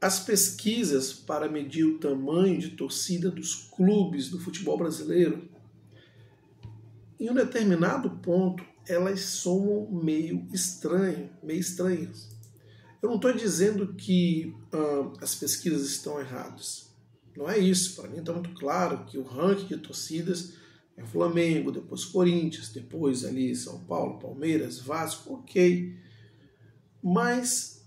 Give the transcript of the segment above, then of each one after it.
as pesquisas para medir o tamanho de torcida dos clubes do futebol brasileiro, em um determinado ponto, elas somam meio estranhas. Eu não estou dizendo que as pesquisas estão erradas. Não é isso. Para mim está muito claro que o ranking de torcidas é Flamengo, depois Corinthians, depois ali São Paulo, Palmeiras, Vasco, ok. Mas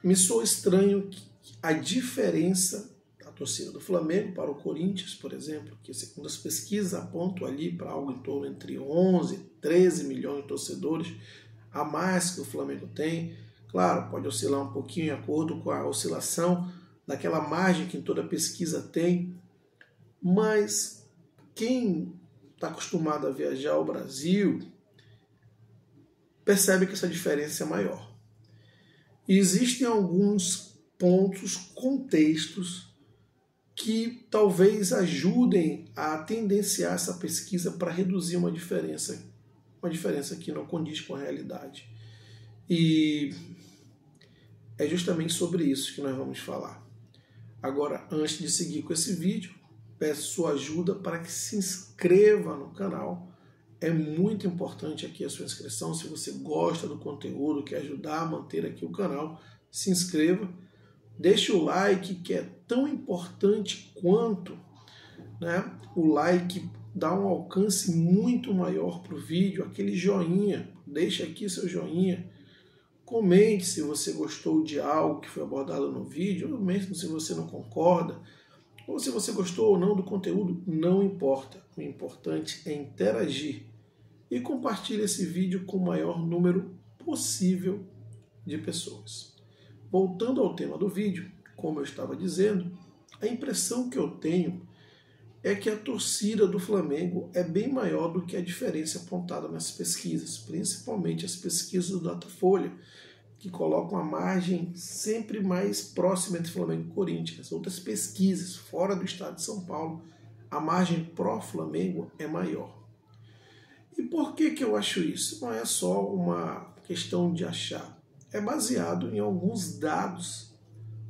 me soa estranho que a diferença da torcida do Flamengo para o Corinthians, por exemplo, que segundo as pesquisas apontam ali para algo em torno entre 11 e 13 milhões de torcedores, a mais que o Flamengo tem. Claro, pode oscilar um pouquinho de acordo com a oscilação daquela margem que toda pesquisa tem, mas quem está acostumado a viajar ao Brasil percebe que essa diferença é maior. E existem alguns pontos, contextos, que talvez ajudem a tendenciar essa pesquisa para reduzir uma diferença que não condiz com a realidade. E é justamente sobre isso que nós vamos falar. Agora, antes de seguir com esse vídeo, peço sua ajuda para que se inscreva no canal. É muito importante aqui a sua inscrição. Se você gosta do conteúdo, quer ajudar a manter aqui o canal, se inscreva. Deixe o like, que é tão importante quanto, né? O like dá um alcance muito maior para o vídeo. Aquele joinha, deixa aqui seu joinha. Comente se você gostou de algo que foi abordado no vídeo, ou mesmo se você não concorda, ou se você gostou ou não do conteúdo, não importa. O importante é interagir. E compartilhe esse vídeo com o maior número possível de pessoas. Voltando ao tema do vídeo, como eu estava dizendo, a impressão que eu tenho é que a torcida do Flamengo é bem maior do que a diferença apontada nas pesquisas, principalmente as pesquisas do Datafolha, que colocam a margem sempre mais próxima entre Flamengo e Corinthians. As outras pesquisas fora do estado de São Paulo, a margem pró-Flamengo é maior. E por que eu acho isso? Não é só uma questão de achar. É baseado em alguns dados,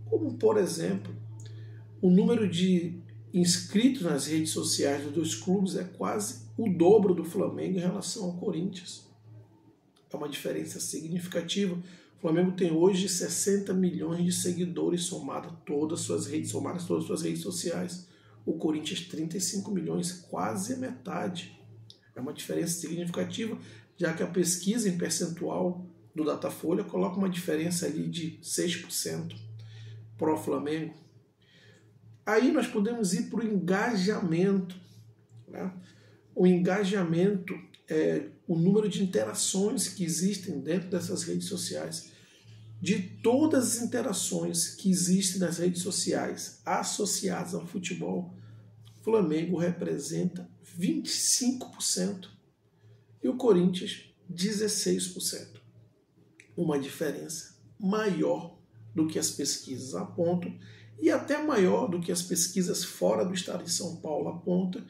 como, por exemplo, o número de inscritos nas redes sociais dos dois clubes é quase o dobro do Flamengo em relação ao Corinthians. É uma diferença significativa. O Flamengo tem hoje 60 milhões de seguidores somadas todas as suas redes sociais. O Corinthians 35 milhões, quase a metade. É uma diferença significativa, já que a pesquisa em percentual do Datafolha coloca uma diferença ali de 6% para o Flamengo. Aí nós podemos ir para o engajamento, né? O engajamento é o número de interações que existem dentro dessas redes sociais. De todas as interações que existem nas redes sociais associadas ao futebol, o Flamengo representa 25% e o Corinthians 16%. Uma diferença maior do que as pesquisas apontam e até maior do que as pesquisas fora do estado de São Paulo apontam,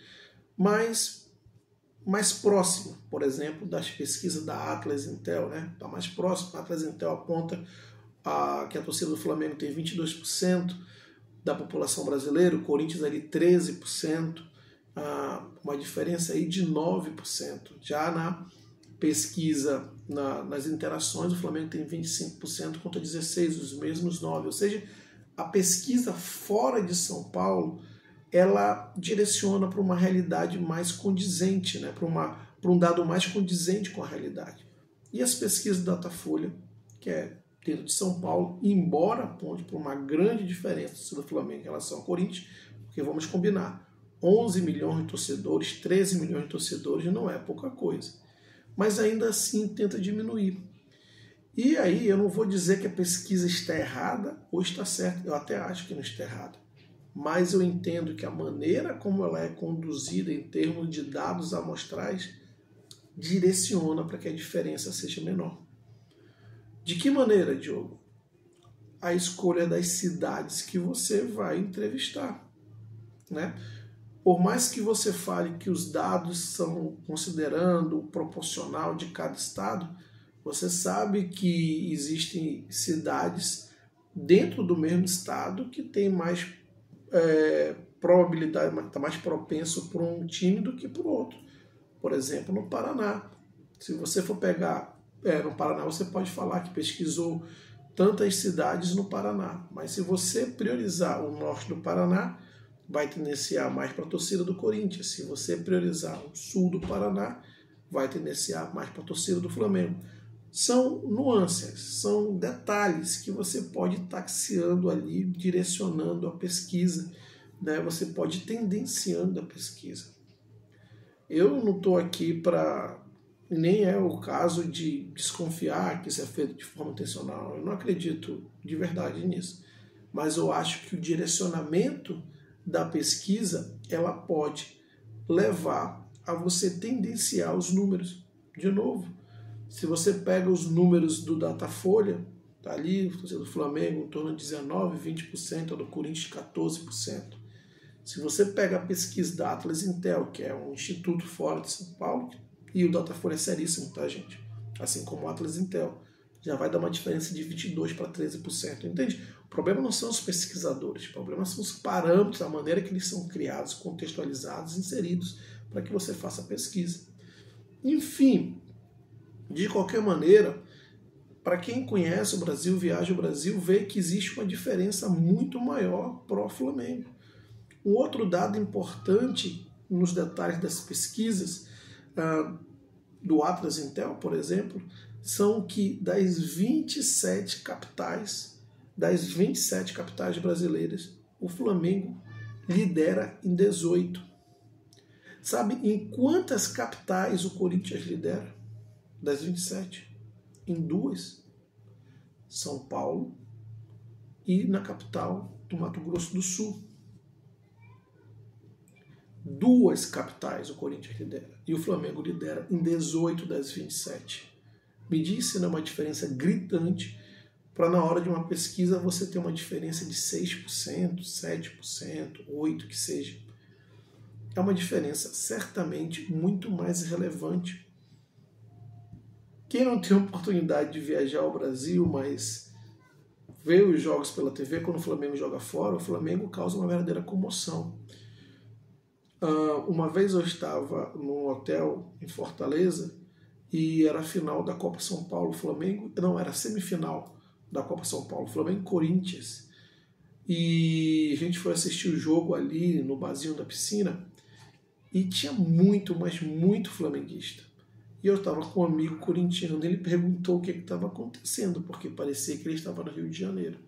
mas mais próximo, por exemplo, das pesquisas da Atlas Intel, né? Está mais próximo. A Atlas Intel aponta que a torcida do Flamengo tem 22% da população brasileira, o Corinthians ali 13%, uma diferença aí de 9%. Já na pesquisa, nas interações, o Flamengo tem 25% contra 16%, os mesmos 9%. Ou seja, a pesquisa fora de São Paulo, ela direciona para uma realidade mais condizente, né? para um dado mais condizente com a realidade. E as pesquisas do Datafolha, que é dentro de São Paulo, embora aponte para uma grande diferença do Flamengo em relação ao Corinthians, porque vamos combinar, 11 milhões de torcedores, 13 milhões de torcedores não é pouca coisa. Mas ainda assim tenta diminuir. E aí eu não vou dizer que a pesquisa está errada ou está certa, eu até acho que não está errada. Mas eu entendo que a maneira como ela é conduzida em termos de dados amostrais direciona para que a diferença seja menor. De que maneira, Diogo? A escolha das cidades que você vai entrevistar, né? Por mais que você fale que os dados são considerando o proporcional de cada estado, você sabe que existem cidades dentro do mesmo estado que tem mais probabilidade, está mais propenso para um time do que para o outro. Por exemplo, no Paraná. Se você for pegar no Paraná, você pode falar que pesquisou tantas cidades no Paraná, mas se você priorizar o norte do Paraná, vai tendenciar mais para a torcida do Corinthians. Se você priorizar o sul do Paraná, vai tendenciar mais para a torcida do Flamengo. São nuances, são detalhes que você pode ir taxiando ali, direcionando a pesquisa, né? Você pode ir tendenciando a pesquisa. Eu não estou aqui para... Nem é o caso de desconfiar que isso é feito de forma intencional. Eu não acredito de verdade nisso. Mas eu acho que o direcionamento da pesquisa, ela pode levar a você tendenciar os números. De novo, se você pega os números do Datafolha, tá ali, do Flamengo em torno de 19%, 20%, do Corinthians 14%. Se você pega a pesquisa da Atlas Intel, que é um instituto fora de São Paulo, e o Datafolha é seríssimo, tá, gente? Assim como o Atlas Intel. Já vai dar uma diferença de 22% para 13%, entende? O problema não são os pesquisadores, o problema são os parâmetros, a maneira que eles são criados, contextualizados, inseridos, para que você faça a pesquisa. Enfim, de qualquer maneira, para quem conhece o Brasil, viaja o Brasil, vê que existe uma diferença muito maior pro Flamengo. Um outro dado importante nos detalhes das pesquisas do Atlas Intel, por exemplo, são que das 27 capitais brasileiras, o Flamengo lidera em 18. Sabe em quantas capitais o Corinthians lidera? Das 27. Em 2. São Paulo e na capital do Mato Grosso do Sul. 2 capitais o Corinthians lidera. E o Flamengo lidera em 18 das 27. Me diz se não é uma diferença gritante para na hora de uma pesquisa você ter uma diferença de 6%, 7%, 8% que seja. É uma diferença certamente muito mais relevante. Quem não tem oportunidade de viajar ao Brasil, mas vê os jogos pela TV, quando o Flamengo joga fora, o Flamengo causa uma verdadeira comoção. Uma vez eu estava num hotel em Fortaleza e era a final da Copa São Paulo, Flamengo, não, era a semifinal da Copa São Paulo, Flamengo e Corinthians. E a gente foi assistir o jogo ali no barzinho da piscina e tinha muito, mas muito flamenguista. E eu estava com um amigo corintiano, ele perguntou o que estava acontecendo, porque parecia que ele estava no Rio de Janeiro.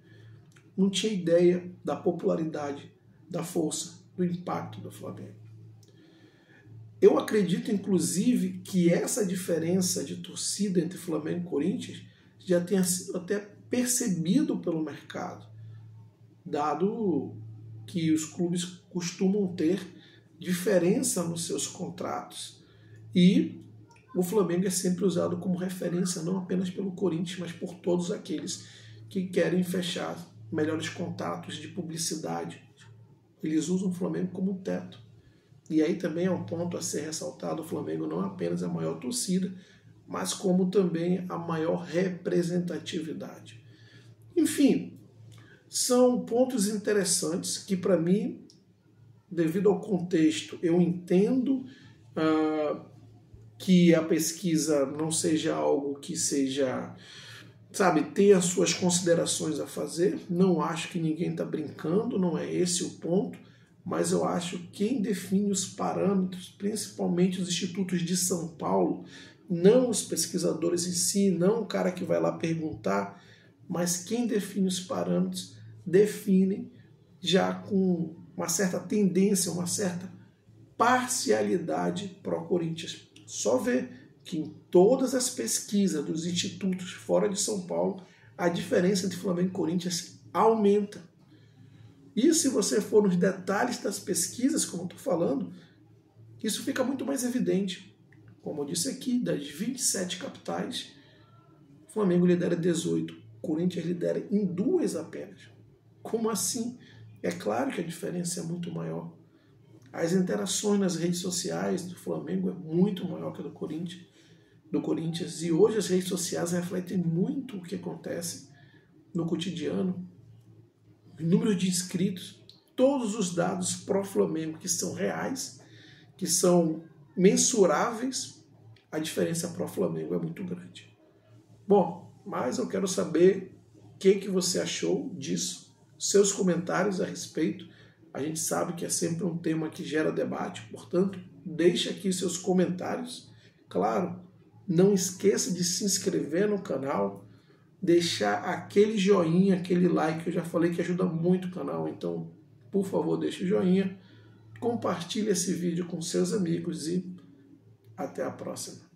Não tinha ideia da popularidade, da força, do impacto do Flamengo. Eu acredito, inclusive, que essa diferença de torcida entre Flamengo e Corinthians já tenha sido até percebido pelo mercado, dado que os clubes costumam ter diferença nos seus contratos. E o Flamengo é sempre usado como referência, não apenas pelo Corinthians, mas por todos aqueles que querem fechar melhores contatos de publicidade. Eles usam o Flamengo como um teto. E aí também é um ponto a ser ressaltado, o Flamengo não apenas é a maior torcida, mas como também a maior representatividade. Enfim, são pontos interessantes que para mim, devido ao contexto, eu entendo que a pesquisa não seja algo que seja, sabe, tenha suas considerações a fazer. Não acho que ninguém está brincando, não é esse o ponto. Mas eu acho que quem define os parâmetros, principalmente os institutos de São Paulo, não os pesquisadores em si, não o cara que vai lá perguntar, mas quem define os parâmetros, define já com uma certa tendência, uma certa parcialidade pró-Corinthians. Só ver que em todas as pesquisas dos institutos fora de São Paulo, a diferença entre Flamengo e Corinthians aumenta. E se você for nos detalhes das pesquisas, como eu estou falando, isso fica muito mais evidente. Como eu disse aqui, das 27 capitais, o Flamengo lidera 18, o Corinthians lidera em 2 apenas. Como assim? É claro que a diferença é muito maior. As interações nas redes sociais do Flamengo é muito maior que a do Corinthians. E hoje as redes sociais refletem muito o que acontece no cotidiano, o número de inscritos, todos os dados pró-Flamengo que são reais, que são mensuráveis, a diferença pró-Flamengo é muito grande. Bom, mas eu quero saber o que você achou disso, seus comentários a respeito. A gente sabe que é sempre um tema que gera debate, portanto, deixe aqui seus comentários. Claro, não esqueça de se inscrever no canal, deixar aquele joinha, aquele like que eu já falei que ajuda muito o canal. Então, por favor, deixe o joinha, compartilhe esse vídeo com seus amigos e até a próxima.